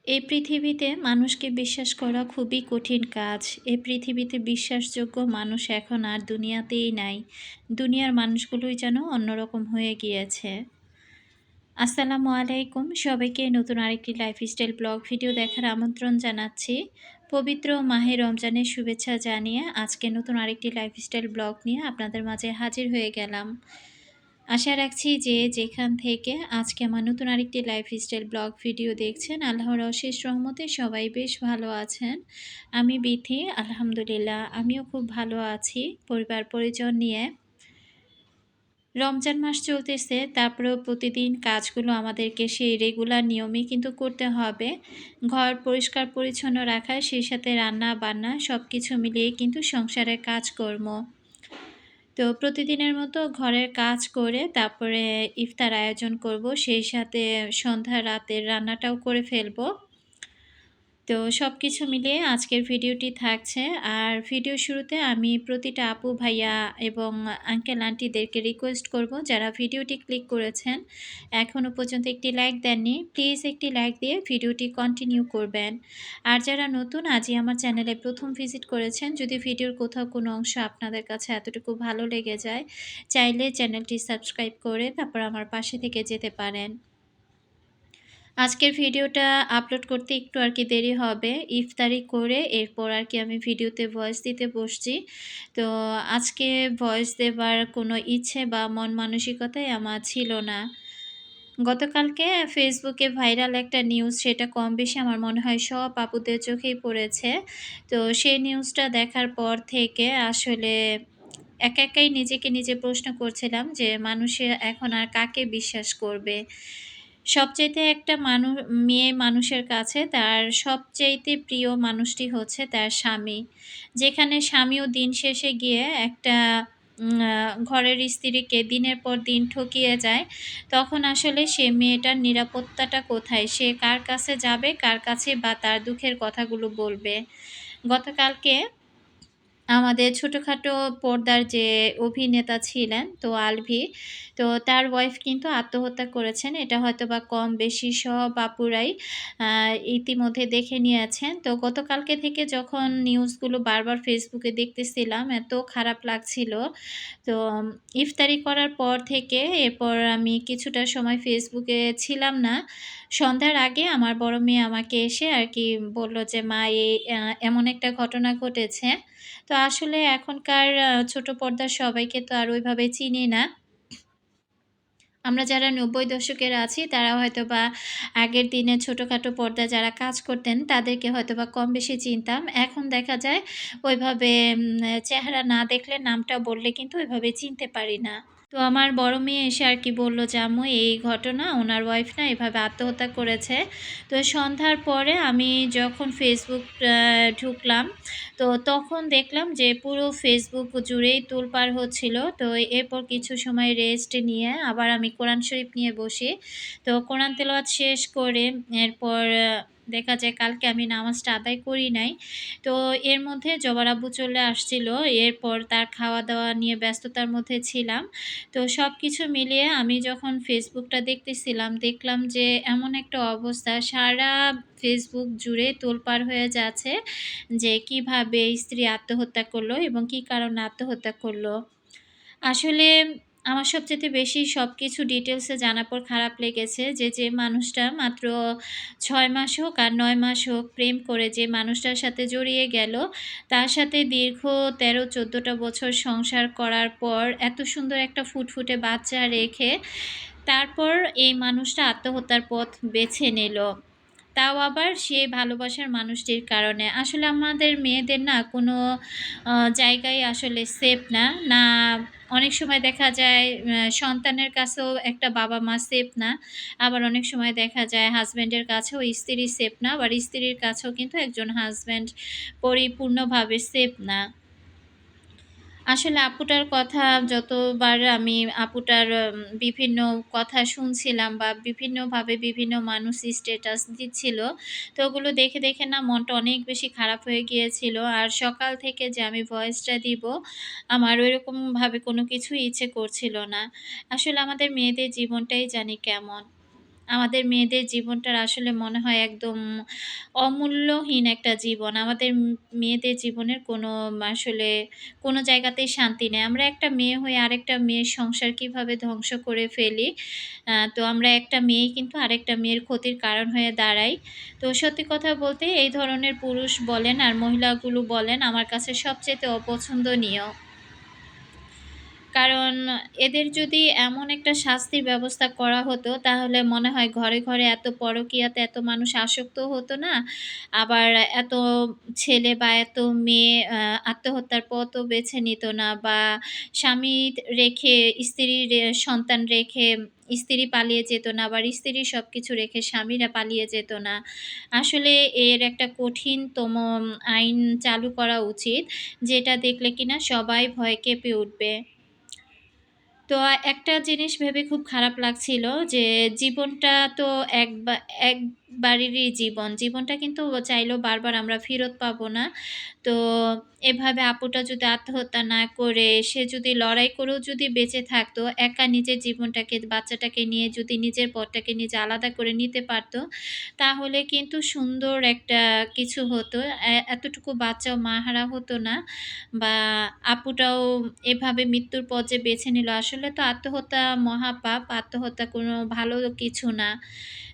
এই পৃথিবীতে মানুষকে বিশ্বাস করা খুবই কঠিন কাজ। এই পৃথিবীতে বিশ্বাসযোগ্য মানুষ এখন আর দুনিয়াতেই নাই। দুনিয়ার মানুষগুলোই যেন অন্যরকম হয়ে গিয়েছে। আসসালামু আলাইকুম। সবাইকে নতুন আরেকটি লাইফস্টাইল ব্লগ ভিডিও দেখার আমন্ত্রণ জানাচ্ছি। পবিত্র মাহে রমজানের শুভেচ্ছা জানিয়ে আজকে নতুন আরেকটি লাইফস্টাইল ব্লগ নিয়ে আপনাদের মাঝে হাজির হয়ে গেলাম। আশা রাখছি যে যেখান থেকে আজকে আমার নতুন আরেকটি লাইফস্টাইল ব্লগ ভিডিও দেখছেন, আল্লাহর অশেষ রহমতে সবাই বেশ ভালো আছেন। আমি বিথি, আলহামদুলিল্লাহ আমিও খুব ভালো আছি পরিবার পরিজন নিয়ে। রমজান মাস চলতেছে, তারপরেও প্রতিদিন কাজগুলো আমাদেরকে সেই রেগুলার নিয়মেই কিন্তু করতে হবে। ঘর পরিষ্কার পরিচ্ছন্ন রাখা, সেই সাথে রান্না বান্না সব কিছু মিলিয়ে কিন্তু সংসারের কাজকর্ম। তো প্রতিদিনের মতো ঘরের কাজ করে তারপরে ইফতার আয়োজন করব, সেই সাথে সন্ধ্যা রাতের রান্নাটাও করে ফেলবো। তো সব কিছু মিলিয়ে আজকের ভিডিওটি থাকছে। আর ভিডিও শুরুতে আমি প্রতিটা আপু ভাইয়া এবং আঙ্কেল আন্টিদেরকে রিকোয়েস্ট করব, যারা ভিডিওটি ক্লিক করেছেন এখনও পর্যন্ত একটি লাইক দেননি, প্লিজ একটি লাইক দিয়ে ভিডিওটি কন্টিনিউ করবেন। আর যারা নতুন আজই আমার চ্যানেলে প্রথম ভিজিট করেছেন, যদি ভিডিওর কোথাও কোনো অংশ আপনাদের কাছে এতটুকু ভালো লেগে যায়, চাইলে চ্যানেলটি সাবস্ক্রাইব করে তারপর আমার পাশে থেকে যেতে পারেন। আজকের ভিডিওটা আপলোড করতে একটু আর কি দেরি হবে, ইফতারি করে এরপর আর কি আমি ভিডিওতে ভয়েস দিতে বসছি। তো আজকে ভয়েস দেবার কোনো ইচ্ছে বা মন মানসিকতাই আমার ছিল না। গতকালকে ফেসবুকে ভাইরাল একটা নিউজ, সেটা কম বেশি আমার মনে হয় সব আপুদের চোখেই পড়েছে। তো সেই নিউজটা দেখার পর থেকে আসলে একাই নিজেকে নিজে প্রশ্ন করছিলাম যে মানুষে এখন আর কাকে বিশ্বাস করবে। সবচাইতে একটা মেয়ে মানুষের কাছে তার সবচাইতে প্রিয় মানুষটি হচ্ছে তার স্বামী। যেখানে স্বামীও দিন শেষে গিয়ে একটা ঘরের স্ত্রীকে দিনের পর দিন ঠকিয়ে যায়, তখন আসলে সে মেয়েটার নিরাপত্তাটা কোথায়? সে কার কাছে যাবে, কার কাছে বা তার দুঃখের কথাগুলো বলবে? গতকালকে আমাদের ছোটখাটো পর্দার যে অভিনেতা ছিলেন তো আলভি, তো তার ওয়াইফ কিন্তু আত্মহত্যা করেছেন। এটা হয়তোবা কম বেশি সব আপুরাই ইতিমধ্যে দেখে নিয়েছেন। তো গতকালকে থেকে যখন নিউজগুলো বারবার ফেসবুকে দেখতেছিলাম, এত খারাপ লাগছিল। তো ইফতারি করার পর থেকে এরপর আমি কিছুটা সময় ফেসবুকে ছিলাম না। সন্ধ্যার আগে আমার বড় মেয়ে আমাকে এসে আর কি বলল যে, "মা এই এমন একটা ঘটনা ঘটেছে।" তো আসলে এখনকার ছোট পর্দার সবাইকে তো আর ওইভাবে চিনি না। আমরা যারা ৯০ দশকের আছি তারা হয়তোবা আগের দিনে ছোটখাটো পর্দায় যারা কাজ করতেন তাদেরকে হয়তোবা কম বেশি চিনতাম। এখন দেখা যায় ওইভাবে চেহারা না দেখলে, নামটা বললে কিন্তু ওইভাবে চিনতে পারি না। তো আমার বড় মেয়ে এসে আর কি বলল যে, "আম্মু এই ঘটনা, ওনার ওয়াইফ না এভাবে আত্মহত্যা করেছে।" তো সন্ধ্যার পরে আমি যখন ফেসবুক ঢুকলাম, তো তখন দেখলাম যে পুরো ফেসবুক জুড়েই তোলপাড় হচ্ছিল। তো এরপর কিছু সময় রেস্ট নিয়ে আবার আমি কোরআন শরীফ নিয়ে বসি। তো কোরআন তেলাওয়াত শেষ করে এরপর দেখা যায় কালকে আমি নামাজটা আদায় করি নাই। তো এর মধ্যে জবার আব্বু চলে আসছিল। এরপর তার খাওয়া-দাওয়া নিয়ে ব্যস্ততার মধ্যে ছিলাম। তো সবকিছু মিলিয়ে আমি যখন ফেসবুকটা দেখতেছিলাম, দেখলাম যে এমন একটা অবস্থা, সারা ফেসবুক জুড়ে তোলপাড় হয়ে যাচ্ছে যে কিভাবে স্ত্রী আত্মহত্যা করলো এবং কি কারণে আত্মহত্যা করলো। আসলে আমার সবচাইতে বেশি সবকিছু ডিটেইলসে জানার পর খারাপ লেগেছে যে মানুষটা মাত্র ৬ মাস হোক আর ৯ মাস হোক প্রেম করে যে মানুষটার সাথে জড়িয়ে গেল, তার সাথে দীর্ঘ ১৩-১৪ টা বছর সংসার করার পর এত সুন্দর একটা ফুটফুটে বাচ্চা রেখে তারপর এই মানুষটা আত্মহত্যার পথ বেছে নিল। তাও আবার সেই ভালোবাসার মানুষটির কারণে। আসলে আমাদের মেয়েদের না কোনো জায়গায় আসলে সেফ না। না, অনেক সময় দেখা যায় সন্তানের কাছেও একটা বাবা-মা সেফ না। আবার অনেক সময় দেখা যায় হাসব্যান্ডের কাছেও স্ত্রী সেফ না। আবার স্ত্রীর কাছেও কিন্তু একজন হাসব্যান্ড পরিপূর্ণভাবে সেফ না। আসলে আপুটার কথা যতবার আমি আপুটার বিভিন্ন কথা শুনছিলাম বা বিভিন্নভাবে বিভিন্ন মানুষ স্ট্যাটাস দিচ্ছিল, তো ওগুলো দেখে না মনটা অনেক বেশি খারাপ হয়ে গিয়েছিল। আর সকাল থেকে যে আমি ভয়েসটা দিব, আমার ওইরকমভাবে কোনো কিছুই ইচ্ছে করছিল না। আসলে আমাদের মেয়েদের জীবনটাই জানি কেমন। আমাদের মেয়েদের জীবনটার আসলে মনে হয় একদম অমূল্যহীন একটা জীবন। আমাদের মেয়েদের জীবনের কোনো আসলে কোনো জায়গাতেই শান্তি নেই। আমরা একটা মেয়ে হয়ে আরেকটা মেয়ের সংসার কিভাবে ধ্বংস করে ফেলি। তো আমরা একটা মেয়েই কিন্তু আরেকটা মেয়ের ক্ষতির কারণ হয়ে দাঁড়াই। তো সত্যি কথা বলতে এই ধরনের পুরুষ বলেন আর মহিলাগুলো বলেন আমার কাছে সবচাইতে অপছন্দনীয়। কারণ এদের যদি এমন একটা শাস্তির ব্যবস্থা করা হতো, তাহলে মনে হয় ঘরে, ঘরে এত পরকীয়াতে এত মানুষ আসক্ত হতো না। আবার এত ছেলে বা এত মেয়ে আত্মহত্যার পথও বেছে নিত না বা স্বামী রেখে স্ত্রী সন্তান রেখে স্ত্রী পালিয়ে যেত না, আবার স্ত্রী সবকিছু রেখে স্বামীরা পালিয়ে যেত না। আসলে এর একটা কঠিনতম আইন চালু করা উচিত, যেটা দেখলে কিনা সবাই ভয়ে কেঁপে উঠবে। তো একটা জিনিস ভেবে খুব খারাপ লাগছিল যে জীবনটা তো একবারেরই জীবন। জীবনটা কিন্তু চাইলেও বারবার আমরা ফেরত পাবো না। তো এভাবে আপুটা যদি আত্মহত্যা না করে সে যদি লড়াই করেও যদি বেঁচে থাকতো, একা নিজের জীবনটাকে বাচ্চাটাকে নিয়ে যদি নিজের পথটাকে নিজে আলাদা করে নিতে পারতো, তাহলে কিন্তু সুন্দর একটা কিছু হতো। এতটুকু বাচ্চাও মাহারা হতো না বা আপুটাও এভাবে মৃত্যুর পথ যে বেছে নিল, আসলে তো আত্মহত্যা মহাপাপ। আত্মহত্যা কোনো ভালো কিছু না।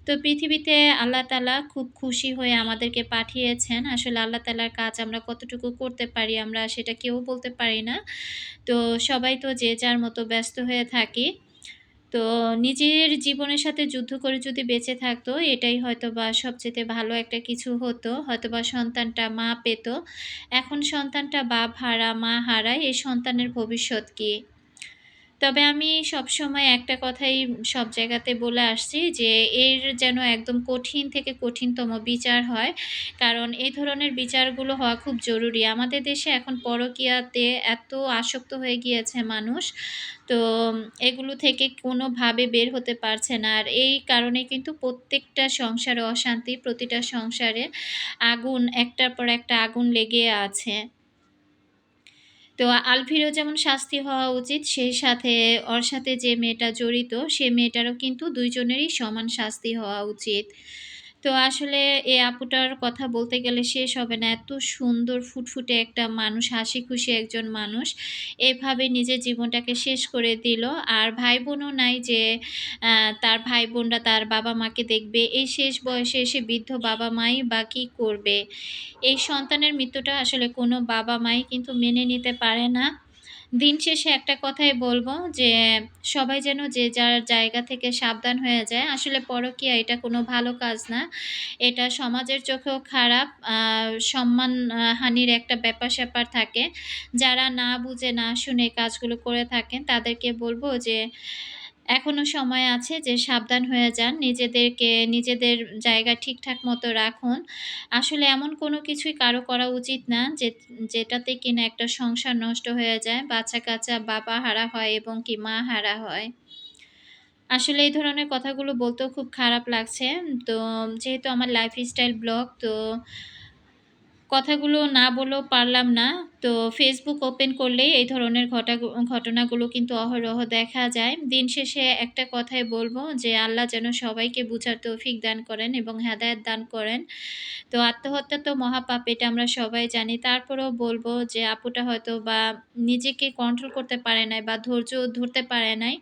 তো পৃথিবীতে আল্লাহ তাআলা খুব খুশি হয়ে আমাদেরকে পাঠিয়েছেন। আসলে আল্লাহ তাআলার কাজ আমরা কতটুকু করতে পারি আমরা সেটা কেউ বলতে পারি না। তো সবাই তো যে যার মতো ব্যস্ত হয়ে থাকি। তো নিজের জীবনের সাথে যুদ্ধ করে যদি বেঁচে থাকতো, এটাই হয়তোবা সবচাইতে ভালো একটা কিছু হতো। হয়তোবা সন্তানটা মা পেত। এখন সন্তানটা বাপ হারা, মা হারায়, এই সন্তানের ভবিষ্যৎ কি? তবে আমি সবসময় একটা কথাই সব জায়গাতে বলে আসছি যে, এর যেন একদম কঠিন থেকে কঠিনতম বিচার হয়। কারণ এই ধরনের বিচারগুলো হওয়া খুব জরুরি। আমাদের দেশে এখন পরকীয়াতে এত আসক্ত হয়ে গিয়েছে মানুষ। তো এগুলো থেকে কোনোভাবে বের হতে পারছে না। আর এই কারণে কিন্তু প্রত্যেকটা সংসারে অশান্তি, প্রতিটা সংসারে আগুন, একটার পর একটা আগুন লেগে আছে। তো আলফিরও যেমন শাস্তি হওয়া উচিত, সেই সাথে ওর সাথে যে মেয়েটা জড়িত, সে মেয়েটারও কিন্তু ২ জনেরই সমান শাস্তি হওয়া উচিত। তো আসলে এই আপুটার কথা বলতে গেলে শেষ হবে না। এত সুন্দর ফুটফুটে একটা মানুষ, হাসিখুশি একজন মানুষ। এভাবে নিজের জীবনটাকে শেষ করে দিল। আর ভাই-বোনও নাই যে তার ভাই-বোনরা তার বাবা-মাকে দেখবে। এই শেষ বয়সে এসে বৃদ্ধ বাবা-মাই বা কি করবে? এই সন্তানের মৃত্যুটা আসলে কোনো বাবা-মাই কিন্তু মেনে নিতে পারে না। দিন শেষে একটা কথাই বলব যে, সবাই যেন যে যার জায়গা থেকে সাবধান হয়ে যায়। আসলে পরকীয়া এটা কোনো ভালো কাজ না। এটা সমাজের চোখেও খারাপ। সম্মান হানির একটা ব্যাপার-স্যাপার থাকে। যারা না বুঝে না শুনে এই কাজগুলো করে থাকেন, তাদেরকে বলব যে এখনো সময় আছে যে সাবধান হয়ে যান। নিজেদেরকে নিজেদের জায়গা ঠিকঠাক মতো রাখুন। আসলে এমন কোনো কিছুই কারো করা উচিত না যেটাতে কিনা একটা সংসার নষ্ট হয়ে যায়, বাচ্চা-কাচ্চা বাবা হারা হয় এবং কি মা হারা হয়। আসলে এই ধরনের কথাগুলো বলতেও খুব খারাপ লাগছে। তো যেহেতু আমার লাইফস্টাইল ব্লগ, তো কথাগুলো না বলেও পারলাম না। তো Facebook ওপেন করলেই এই ধরনের ঘটনাগুলো কিন্তু অহরহ দেখা যায়। দিন শেষে একটা কথাই বলব যে, আল্লাহ যেন সবাইকে বুঝার তৌফিক দান করেন এবং হেদায়েত দান করেন। তো আত্মহত্যা তো মহাপাপ, এটা আমরা সবাই জানি। তারপরেও বলব যে আপুটা হয়তোবা নিজেকে কন্ট্রোল করতে পারে নাই বা ধৈর্য ধরতে পারে নাই।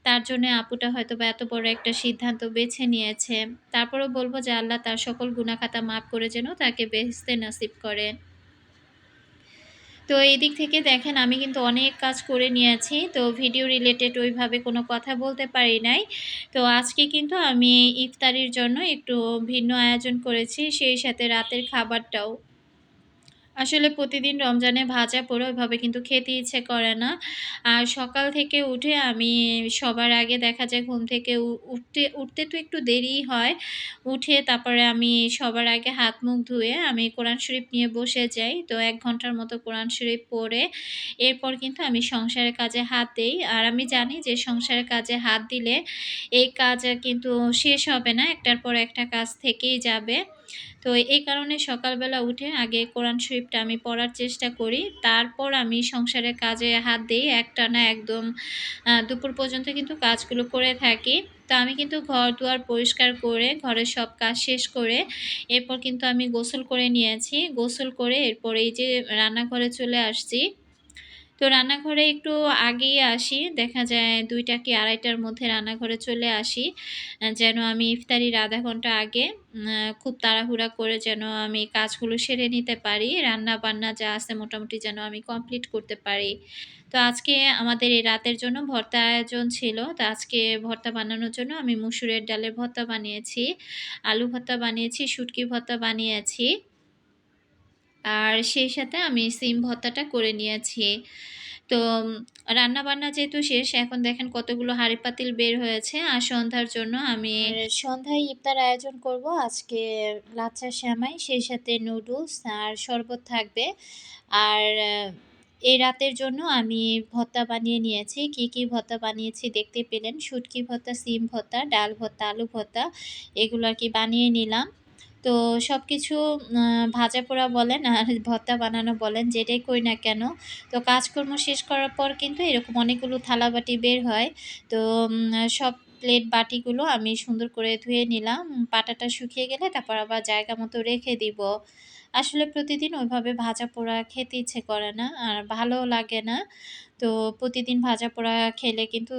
তার জন্যে আপুটা হয়তোবা এত বড় একটা সিদ্ধান্ত বেছে নিয়েছে। তারপরেও বলব যে আল্লাহ তার সকল গুনাহ খাতা মাফ করে যেন তাকে বেহেশতে নসিব করেন। তো এদিক থেকে দেখেন আমি কিন্তু অনেক কাজ করে নিয়েছি। তো ভিডিও রিলেটেড ওইভাবে কোনো কথা বলতে পারি নাই। তো আজকে কিন্তু আমি ইফতারির জন্য একটু ভিন্ন আয়োজন করেছি, সেই সাথে রাতের খাবারটাও। আসলে প্রতিদিন রমজানে ভাজা পোড়া ওইভাবে কিন্তু খেতে ইচ্ছে করে না। আর সকাল থেকে উঠে আমি সবার আগে দেখা যায় ঘুম থেকে উঠতে তো একটু দেরিই হয়। উঠে তারপরে আমি সবার আগে হাত-মুখ ধুয়ে আমি কোরআন শরীফ নিয়ে বসে যাই। তো ১ ঘন্টার মতো কোরআন শরীফ পড়ে এরপর কিন্তু আমি সংসারের কাজে হাত দেই। আর আমি জানি যে সংসারের কাজে হাত দিলে এই কাজ কিন্তু শেষ হবে না। একটার পর একটা কাজ থেকেই যাবে। তো এই কারণে সকালবেলা উঠে আগে কোরআন শরীফটা আমি পড়ার চেষ্টা করি। তারপর আমি সংসারের কাজে হাত দেই। একটানা একদম দুপুর পর্যন্ত কিন্তু কাজগুলো করে থাকি। তো আমি কিন্তু ঘর-দুয়ার পরিষ্কার করে, ঘরের সব কাজ শেষ করে, এরপর কিন্তু আমি গোসল করে নিয়েছি। গোসল করে এরপর এই যে রান্নাঘরে চলে আসছি। তো রান্নাঘরে একটু আগেই আসি। দেখা যায় ২টা কি ২:৩০টার মধ্যে রান্নাঘরে চলে আসি। যেন আমি ইফতারির ০.৫ ঘন্টা আগে খুব তাড়াহুড়া করে যেন আমি কাজগুলো সেরে নিতে পারি। রান্না-বান্না যা আছে মোটামুটি যেন আমি কমপ্লিট করতে পারি। তো আজকে আমাদের এই রাতের জন্য ভর্তা আয়োজন ছিল। তো আজকে ভর্তা বানানোর জন্য আমি মসুরের ডালের ভর্তা বানিয়েছি, আলু ভর্তা বানিয়েছি, শুটকি ভর্তা বানিয়েছি। আর সেই সাথে আমি সিম ভর্তাটা করে নিয়েছি। তো রান্নাবান্না যেহেতু শেষ, এখন দেখেন কতগুলো হাঁড়ি পাতিল বের হয়েছে। আর সন্ধ্যার জন্য আমি সন্ধ্যায় ইফতার আয়োজন করব। আজকে লাচ্ছা সেমাই, সেই সাথে নুডলস আর শরবত থাকবে। আর এই রাতের জন্য আমি ভর্তা বানিয়ে নিয়েছি। কি, কি ভর্তা বানিয়েছি দেখতে পেলেন। শুটকি ভর্তা, সিম ভর্তা, ডাল ভর্তা, আলু ভর্তা এগুলো আরকি বানিয়ে নিলাম। তো সবকিছু ভাজা-পোড়া বলেন আর ভর্তা বানানো বলেন যেটাই করি না কেন, তো কাজকর্ম শেষ করার পর কিন্তু এরকম অনেকগুলো থালা-বাটি বের হয়। তো সব প্লেট বাটিগুলো আমি সুন্দর করে ধুয়ে নিলাম। পাটাটা শুকিয়ে গেলে তারপর আবার জায়গা মতো রেখে দিব। আসলে প্রতিদিন ওইভাবে ভাজা-পোড়া খেতে ইচ্ছে করে না আর ভালোও লাগে না। তো প্রতিদিন ভাজা-পোড়া খেলে কিন্তু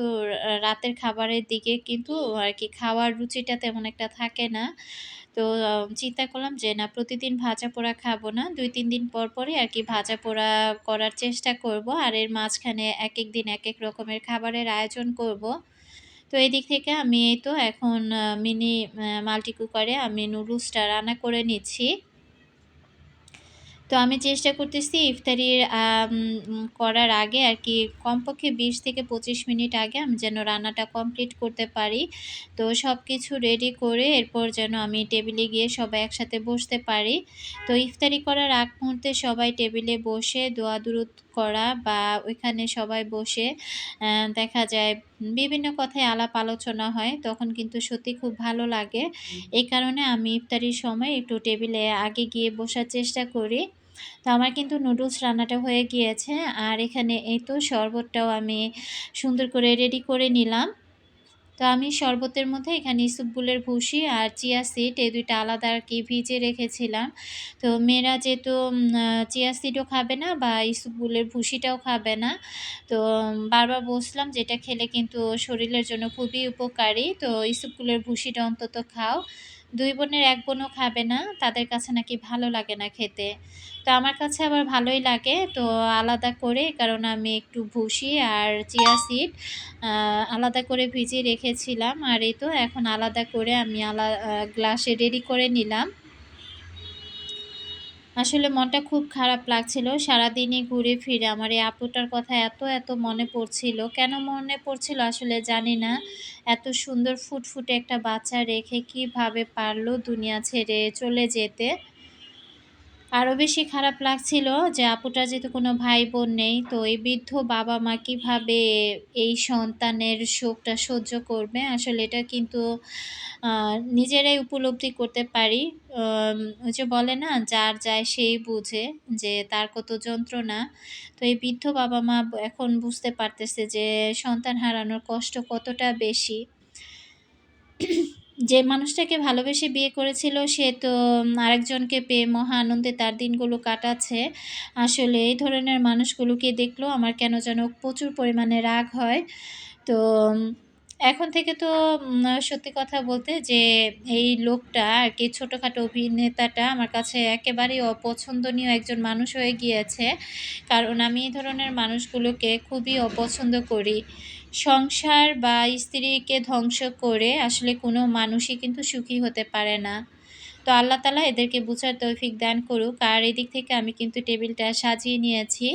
রাতের খাবারের দিকে কিন্তু আরকি খাওয়ার রুচিটা তেমন একটা থাকে না। তো চিন্তা করলাম যে না, প্রতিদিন ভাজা-পোড়া খাবো না। ২-৩ দিন পর পরই আরকি ভাজা-পোড়া করার চেষ্টা করব। আর এর মাঝখানে একেক দিন একেক রকমের খাবারের আয়োজন করব। তো এদিক থেকে আমি এই তো এখন মিনি মাল্টি কুকারে আমি নুডলসটা রান্না করে নিচ্ছি। তো আমি চেষ্টা করতেছি ইফতারির করার আগে আরকি কমপক্ষে ২০ থেকে ২৫ মিনিট আগে আমি যেন রান্নাটা কমপ্লিট করতে পারি। তো সবকিছু রেডি করে এরপর যেন আমি টেবিলে গিয়ে সবাই একসাথে বসতে পারি। তো ইফতারি করার আগ মুহূর্তে সবাই টেবিলে বসে দোয়া দুরুদ করা বা ওইখানে সবাই বসে দেখা যায় বিভিন্ন কথায় আলাপ আলোচনা হয়। তখন কিন্তু সত্যি খুব ভালো লাগে। এই কারণে আমি ইফতারির সময় একটু টেবিলে আগে গিয়ে বসার চেষ্টা করি। তো আমার কিন্তু নুডলস রান্নাটা হয়ে গিয়েছে। আর এখানে এই তো শরবতটাও আমি সুন্দর করে রেডি করে নিলাম। তো আমি শরবতের মধ্যে এখানে ইসবগুলের ভুসি আর চিয়া সিড এই ২ টা আলাদা আরকি ভিজিয়ে রেখেছিলাম। তো মেয়েরা যেহেতু চিয়া সিডও খাবে না বা ইসবগুলের ভুসিটাও খাবে না। তো বারবার বলছিলাম যে এটা খেলে কিন্তু শরীরের জন্য খুবই উপকারী। তো ইসবগুলের ভুসিটা অন্তত খাও। ২ বোনের ১ বোনও খাবে না। তাদের কাছে নাকি ভালো লাগে না খেতে। তো আমার কাছে আবার ভালোই লাগে। তো আলাদা করে, কারণ আমি একটু ভুসি আর চিয়া সিড আলাদা করে ভিজিয়ে রেখেছিলাম। আর এই তো এখন আলাদা করে আমি গ্লাসে রেডি করে নিলাম। আসলে মনটা খুব খারাপ লাগছিল। সারাদিনই ঘুরে ফিরে আমার এই আপুটার কথা এত মনে পড়ছিল। কেন মনে পড়ছিল আসলে জানি না। এত সুন্দর ফুটফুটে একটা বাচ্চা রেখে কিভাবে পারল দুনিয়া ছেড়ে চলে যেতে। আরও বেশি খারাপ লাগছিল যে আপুটার যেহেতু কোনো ভাই-বোন নেই, তো এই বৃদ্ধ বাবা-মা কিভাবে এই সন্তানের শোকটা সহ্য করবে। আসলে এটা কিন্তু আ নিজেরাই উপলব্ধি করতে পারি। ওই যে বলে না, যার যায় সেই বুঝে যে তার কত যন্ত্রণা। তো এই বৃদ্ধ বাবা-মা এখন বুঝতে পারতেছে যে সন্তান হারানোর কষ্ট কতটা বেশি। যে মানুষটাকে ভালোবেসে বিয়ে করেছিল সে তো আরেকজনকে পেয়ে মহা আনন্দে তার দিনগুলো কাটাচ্ছে। আসলে এই ধরনের মানুষগুলোকে দেখলেও আমার কেন যেন প্রচুর পরিমাণে রাগ হয়। তো এখন থেকে তো সত্যি কথা বলতে যে এই লোকটা আরকি ছোটখাটো অভিনেতাটা আমার কাছে একেবারেই অপছন্দনীয় একজন মানুষ হয়ে গিয়েছে। কারণ আমি এই ধরনের মানুষগুলোকে খুবই অপছন্দ করি। সংসার বা স্ত্রীকে ধ্বংস করে আসলে কোনো মানুষই কিন্তু সুখী হতে পারে না। তো আল্লাহ তাআলা এদেরকে বুঝার তৌফিক দান করুক। আর এদিক থেকে আমি কিন্তু টেবিলটা সাজিয়ে নিয়েছি।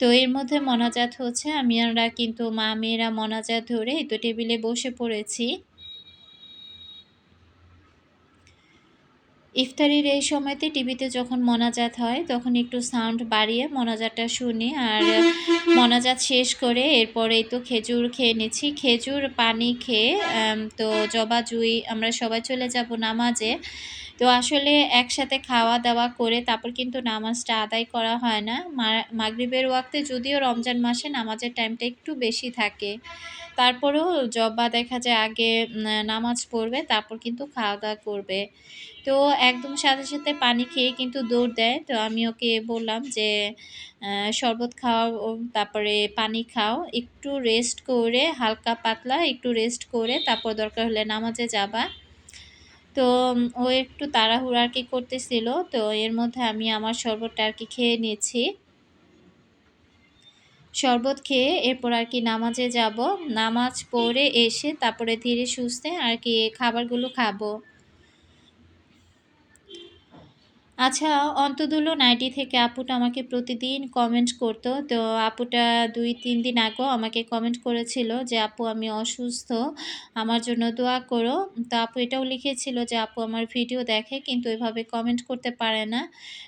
তো এর মধ্যে মোনাজাত হচ্ছে। আমরা কিন্তু মা-মেয়েরা মোনাজাত ধরে এই তো টেবিলে বসে পড়েছি। ইফতারির এই সময়তে টিভিতে যখন মোনাজাত হয়, তখন একটু সাউন্ড বাড়িয়ে মোনাজাতটা শুনি। আর মোনাজাত শেষ করে এরপরে এই তো খেজুর খেয়ে নিচ্ছি। খেজুর পানি খেয়ে তো জবা জুই আমরা সবাই চলে যাব নামাজে। তো আসলে একসাথে খাওয়া-দাওয়া করে তারপর কিন্তু নামাজটা আদায় করা হয় না। মাগরিবের ওয়াক্তে যদিও রমজান মাসে নামাজের টাইমটা একটু বেশি থাকে। তারপরেও জব্বা দেখা যায় আগে নামাজ পড়বে, তারপর কিন্তু খাওয়া-দাওয়া করবে। তো একদম সাথে পানি খেয়ে কিন্তু দৌড় দেয়। তো আমি ওকে বললাম যে, শরবত খাও, তারপরে পানি খাও। একটু রেস্ট করে হালকা পাতলা একটু রেস্ট করে তারপর দরকার হলে নামাজে যাবা। তো ও একটু তাড়াহুড়া আরকি করতেছিল। তো এর মধ্যে আমি আমার শরবতটা আরকি খেয়ে নিয়েছি। শরবত খেয়ে এরপর আরকি নামাজে যাবো। নামাজ পড়ে এসে তারপরে ধীরে সুস্থে আরকি খাবারগুলো খাবো। আচ্ছা, অন্তদুল্য নাইটি থেকে আপুটা আমাকে প্রতিদিন কমেন্ট করতো। তো আপুটা ২-৩ দিন আগেও আমাকে কমেন্ট করেছিল যে, "আপু আমি অসুস্থ, আমার জন্য দোয়া করো।" তো আপু এটাও লিখেছিল যে, "আপু আমার ভিডিও দেখে কিন্তু এভাবে কমেন্ট করতে পারে না।"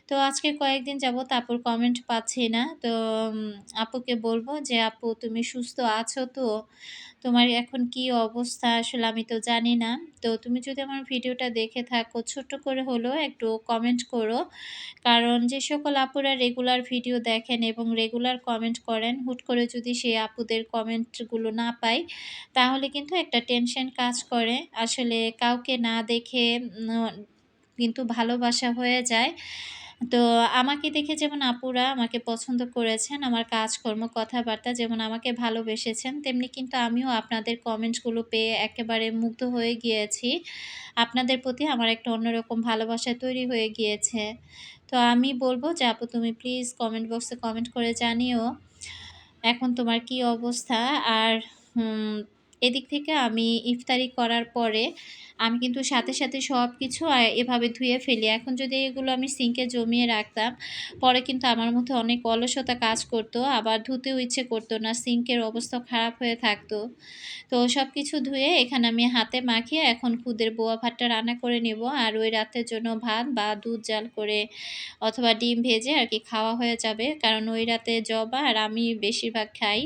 তো আজকে কয়েকদিন যাবত আপুর কমেন্ট পাচ্ছি না। তো উম আপুকে বলব যে, "আপু তুমি সুস্থ আছো তো? তোমার এখন কি অবস্থা আসলে আমি তো জানি না। তো তুমি যদি আমার ভিডিওটা দেখে থাকো ছোট্ট করে হলেও একটু কমেন্ট করো। কারণ যে সকল আপুরা রেগুলার ভিডিও দেখেন এবং রেগুলার কমেন্ট করেন, হুট করে যদি সেই আপুদের কমেন্টগুলো না পাই, তাহলে কিন্তু একটা টেনশন কাজ করে। আসলে কাউকে না দেখে কিন্তু ভালোবাসা হয়ে যায়। তো আমাকে দেখে যেমন আপুরা আমাকে পছন্দ করেছেন, আমার কাজকর্ম, কথাবার্তা যেমন আমাকে ভালোবেসেছেন, তেমনি কিন্তু আমিও আপনাদের কমেন্টসগুলো পেয়ে একেবারে মুগ্ধ হয়ে গিয়েছি। আপনাদের প্রতি আমার একটা অন্যরকম ভালোবাসা তৈরি হয়ে গিয়েছে। তো আমি বলব যে, আপু তুমি প্লিজ কমেন্ট বক্সে কমেন্ট করে জানিও, এখন তোমার কি অবস্থা? আর হুম এদিক থেকে আমি ইফতারি করার পরে আমি কিন্তু সাথে সবকিছু এভাবে ধুয়ে ফেলি। এখন যদি এগুলো আমি সিঙ্কে জমিয়ে রাখতাম, পরে কিন্তু আমার মধ্যে অনেক অলসতা কাজ করত। আবার ধুতেও ইচ্ছে করত না। সিঙ্কের অবস্থা খারাপ হয়ে থাকতো। তো সবকিছু ধুয়ে এখানে আমি হাতে মাখিয়ে এখন খুদের বোয়া ভাতটা রান্না করে নিব। আর ওই রাতের জন্য ভাত বা দুধ জাল করে অথবা ডিম ভেজে আরকি খাওয়া হয়ে যাবে। কারণ ওই রাতে জবা আর আমি বেশিরভাগ খাই।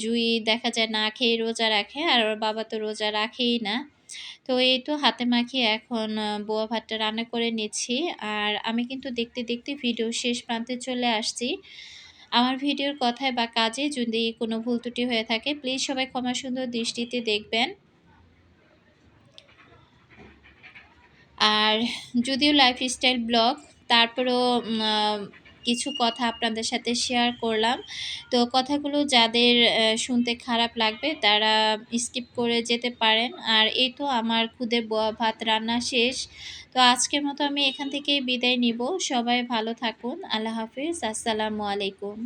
জুই দেখা যায় না খেয়ে রোজা রাখে। আর ওর বাবা তো রোজা রাখেই না। তো এই তো হাতে মাখিয়ে এখন বোয়া ভাতটা রান্না করে নিচ্ছি। আর আমি কিন্তু দেখতে ভিডিওর শেষ প্রান্তে চলে আসছি। আমার ভিডিওর কথায় বা কাজে যদি কোনো ভুল ত্রুটি হয়ে থাকে প্লিজ সবাই ক্ষমা সুন্দর দৃষ্টিতে দেখবেন। আর যদিও লাইফস্টাইল ব্লগ, তারপরেও কিছু কথা আপনাদের সাথে শেয়ার করলাম। তো কথাগুলো যাদের শুনতে খারাপ লাগবে তারা স্কিপ করে যেতে পারেন। আর এই তো আমার খুদে বোয়া ভাত রান্না শেষ। তো আজকের মতো আমি এখান থেকেই বিদায় নিব। সবাই ভালো থাকুন। আল্লাহ হাফিজ। আসসালামু আলাইকুম।